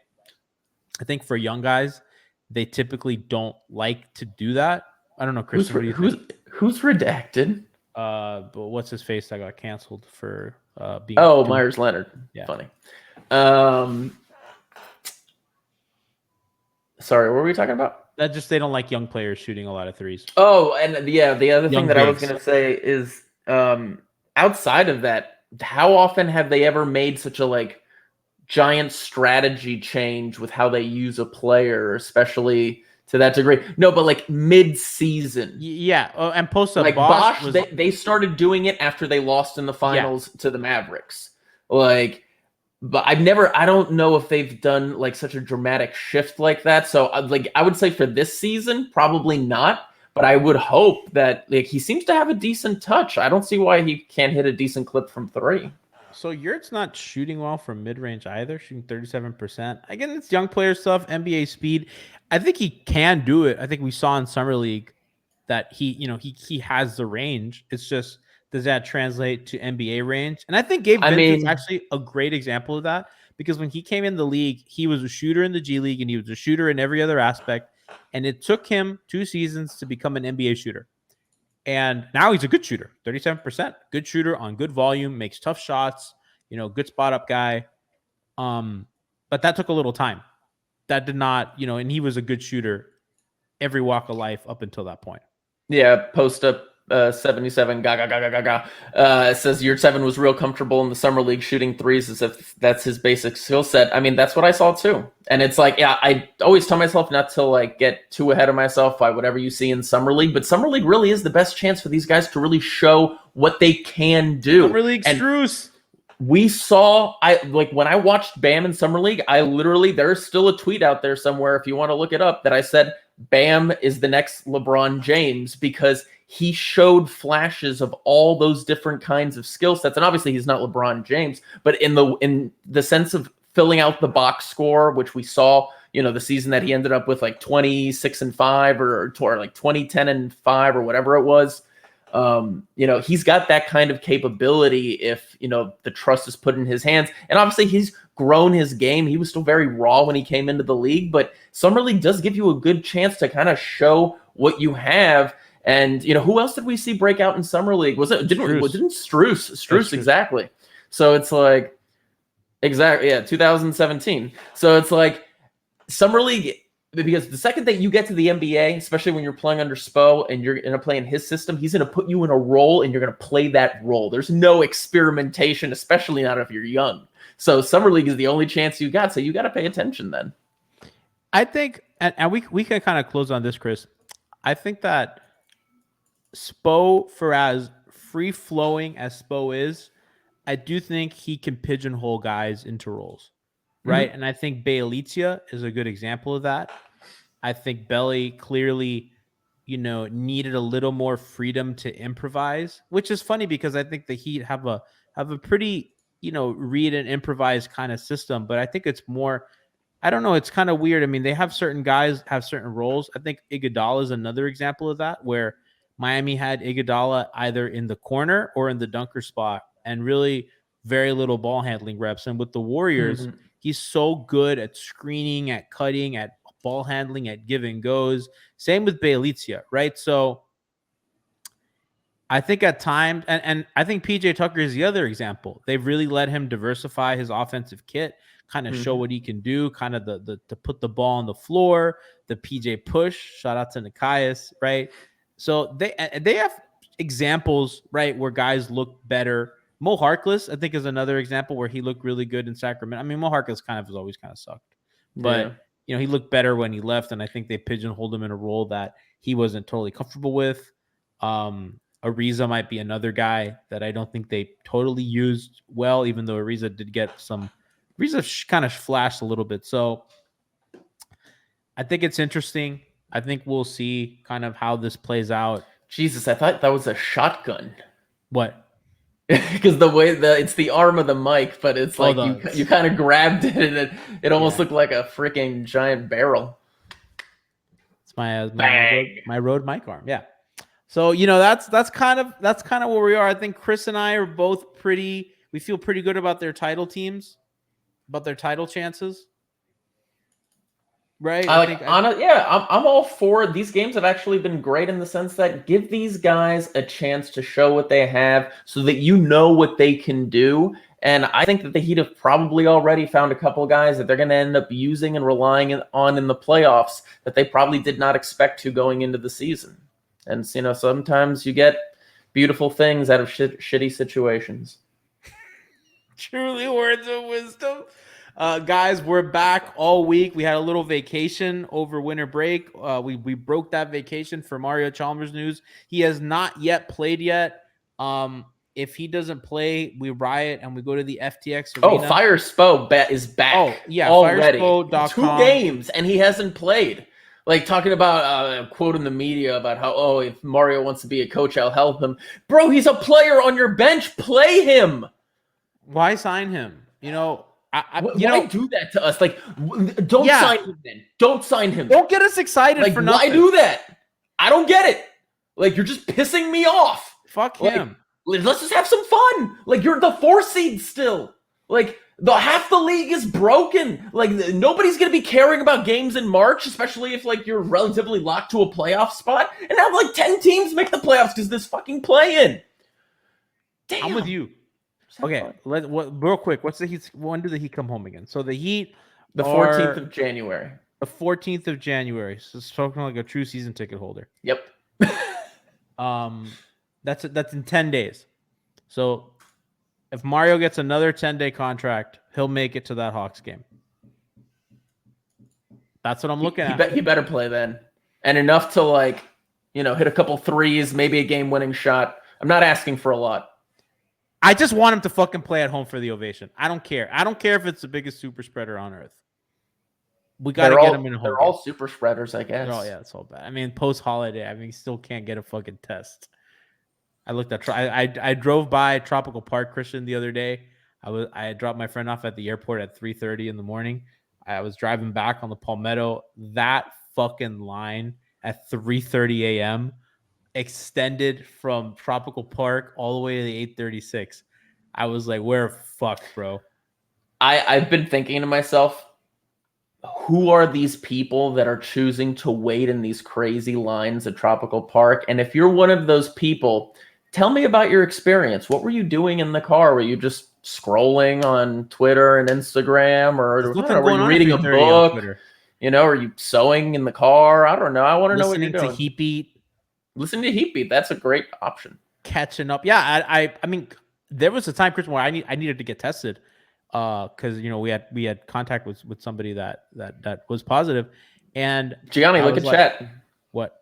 I think for young guys, they typically don't like to do that. I don't know, Christian. What do you think? Who's Redacted? But what's his face that got canceled for being? Myers Leonard. Yeah. Funny. Sorry, what were we talking about? That just they don't like young players shooting a lot of threes. Oh, and yeah, the other thing Young that I was bigs. going to say is, outside of that, how often have they ever made such a like giant strategy change with how they use a player, especially to that degree? No, but like mid-season. Yeah, and post up Like Bosch Bosch, they started doing it after they lost in the finals to the Mavericks. Like, but I don't know if they've done like such a dramatic shift like that. So like, I would say for this season, probably not. But I would hope that like he seems to have a decent touch. I don't see why he can't hit a decent clip from three. So Yurt's not shooting well from mid-range either, shooting 37%. Again, it's young player stuff, NBA speed. I think he can do it. I think we saw in Summer League that he has the range. It's just, does that translate to NBA range? And I think Gabe Vincent's actually a great example of that, because when he came in the league, he was a shooter in the G League and he was a shooter in every other aspect. And it took him 2 seasons to become an NBA shooter. And now he's a good shooter, 37%. Good shooter on good volume, makes tough shots, good spot up guy. But that took a little time. That did not, and he was a good shooter every walk of life up until that point. Yeah, post up 77 says Yurtseven was real comfortable in the summer league shooting threes as if that's his basic skill set. I mean, that's what I saw too. And it's like, yeah, I always tell myself not to like get too ahead of myself by whatever you see in summer league, but summer league really is the best chance for these guys to really show what they can do. Summer league Struce. We saw, when I watched Bam in Summer League, there's still a tweet out there somewhere, if you want to look it up, that I said Bam is the next LeBron James, because he showed flashes of all those different kinds of skill sets. And obviously he's not LeBron James, but in the sense of filling out the box score, which we saw, the season that he ended up with like 26-5 or like 20-10-5 or whatever it was. He's got that kind of capability if, the trust is put in his hands. And obviously he's grown his game. He was still very raw when he came into the league, but Summer League does give you a good chance to kind of show what you have. And, who else did we see break out in Summer League? Didn't Struce, exactly. So it's like, exactly. Yeah. 2017. So it's like Summer League, because the second that you get to the NBA, especially when you're playing under Spo and you're going to play in his system, he's going to put you in a role and you're going to play that role. There's no experimentation, especially not if you're young. So Summer League is the only chance you got. So you got to pay attention then. I think, and we can kind of close on this, Chris. I think that Spo, for as free-flowing as Spo is, I do think he can pigeonhole guys into roles. Right. Mm-hmm. And I think Bjelica is a good example of that. I think Belly clearly, needed a little more freedom to improvise, which is funny because I think the Heat have a pretty, read and improvise kind of system. But I think it's more, I don't know, it's kind of weird. I mean, they have certain guys have certain roles. I think Iguodala is another example of that, where Miami had Iguodala either in the corner or in the dunker spot and really very little ball handling reps. And with the Warriors, he's so good at screening, at cutting, at ball handling, at give and goes. Same with Bjelica, right? So I think at times, and I think PJ Tucker is the other example. They've really let him diversify his offensive kit, kind of show what he can do, kind of the to put the ball on the floor, the PJ push. Shout out to Nikias, right? So they have examples, right, where guys look better. Mo Harkless, I think, is another example where he looked really good in Sacramento. I mean, Mo Harkless has always kind of sucked. But, he looked better when he left, and I think they pigeonholed him in a role that he wasn't totally comfortable with. Ariza might be another guy that I don't think they totally used well, even though Ariza did get some – Ariza kind of flashed a little bit. So I think it's interesting. I think we'll see kind of how this plays out. Jesus, I thought that was a shotgun. What? Because the way it's the arm of the mic, but it's like you kind of grabbed it and it almost looked like a freaking giant barrel. It's my Rode mic arm. Yeah. So that's kind of where we are. I think Chris and I are both we feel pretty good about their title teams, about their title chances. Right? I'm all for it. These games have actually been great in the sense that give these guys a chance to show what they have so that you know what they can do. And I think that the Heat have probably already found a couple of guys that they're going to end up using and relying on in the playoffs that they probably did not expect to going into the season. And, sometimes you get beautiful things out of shitty situations. Truly words of wisdom. Guys, we're back all week. We had a little vacation over winter break. We broke that vacation for Mario Chalmers news. He has not yet played yet. If he doesn't play, we riot and we go to the FTX Arena. Oh, Fire Spo is back. Oh, yeah, already. Firespo.com. 2 games and he hasn't played. Like talking about a quote in the media about how, if Mario wants to be a coach, I'll help him. Bro, he's a player on your bench. Play him. Why sign him? Why do that to us? Like, don't sign him then. Don't sign him. Don't get us excited for nothing. Why do that? I don't get it. Like, you're just pissing me off. Fuck him. Let's just have some fun. Like, you're the 4 seed still. Like, half the league is broken. Like, nobody's going to be caring about games in March, especially if, you're relatively locked to a playoff spot. And have, 10 teams make the playoffs because this fucking play-in. Damn. I'm with you. Okay, real quick. When do the Heat come home again? So the Heat, the 14th of January. The 14th of January. So it's talking like a true season ticket holder. Yep. That's in 10 days. So if Mario gets another 10-day contract, he'll make it to that Hawks game. That's what I'm looking at. He better play then, and enough to hit a couple threes, maybe a game-winning shot. I'm not asking for a lot. I just want him to fucking play at home for the ovation. I don't care. I don't care if it's the biggest super spreader on earth. We got to get him in a home. They're all super spreaders, I guess. Oh yeah, it's all bad. I mean, post-holiday, he still can't get a fucking test. I looked at. I drove by Tropical Park, Christian, the other day. I dropped my friend off at the airport at 3:30 in the morning. I was driving back on the Palmetto. That fucking line at 3:30 a.m. extended from Tropical Park all the way to the 836. I was like, we're fucked, bro. I've been thinking to myself, who are these people that are choosing to wait in these crazy lines at Tropical Park? And if you're one of those people, tell me about your experience. What were you doing in the car? Were you just scrolling on Twitter and Instagram, or were you reading a book? Are you sewing in the car? I don't know. I want to know what you're doing. Listening to Heat Beat. Listen to Heat Beat. That's a great option. Catching up. Yeah, I mean, there was a time, Chris, where I needed to get tested because we had contact with somebody that was positive, and Gianni, look at chat. What?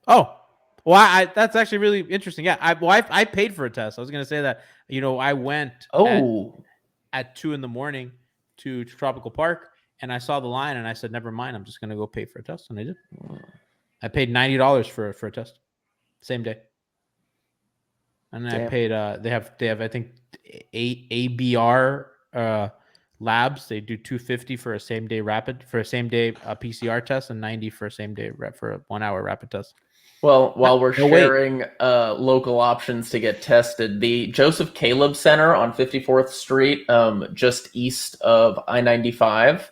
Oh, well, that's actually really interesting. Yeah, I paid for a test. I was gonna say that I went at 2 a.m. to Tropical Park, and I saw the line, and I said, never mind, I'm just gonna go pay for a test, and I did. I paid $90 for a test, same day. And then I paid. They have I think 8 ABR labs. They do $250 for a same day PCR test, and $90 for a same day for a 1 hour rapid test. Well, while we're sharing local options to get tested, the Joseph Caleb Center on 54th Street, just east of I-95.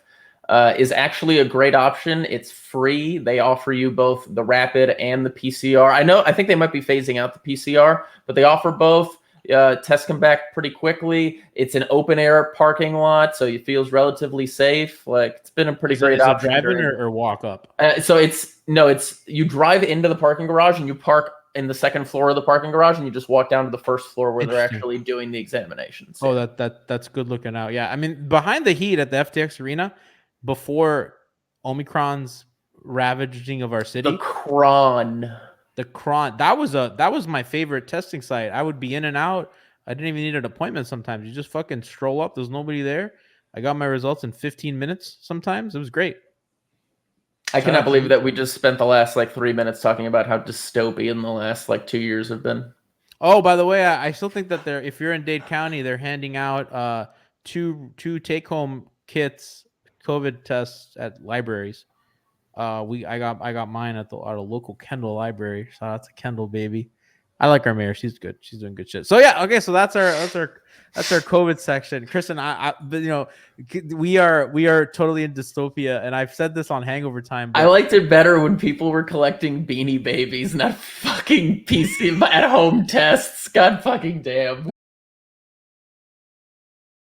Is actually a great option. It's free. They offer you both the rapid and the PCR. I think they might be phasing out the PCR, but they offer both. Tests come back pretty quickly. It's an open air parking lot, so it feels relatively safe. It's been a pretty great option. Drive in or walk up? So it's you drive into the parking garage and you park in the second floor of the parking garage, and you just walk down to the first floor where they're actually doing the examinations. Oh, that's good looking out. Yeah, I mean, behind the Heat at the FTX Arena, before Omicron's ravaging of our city, the Cron, that was my favorite testing site. I would be in and out. I didn't even need an appointment sometimes. You just fucking stroll up. There's nobody there. I got my results in 15 minutes sometimes. It was great. I cannot believe that we just spent the last 3 minutes talking about how dystopian the last 2 years have been. Oh, by the way, I still think that if you're in Dade County, they're handing out two take-home kits, COVID tests at libraries. I got mine at the local Kendall library. Shout out to Kendall, baby. I like our mayor. She's good. She's doing good shit. So yeah, okay. So that's our COVID section. Kristen, but, you know, we are totally in dystopia, and I've said this on Hangover Time. I liked it better when people were collecting Beanie Babies, not fucking PC at home tests. God fucking damn.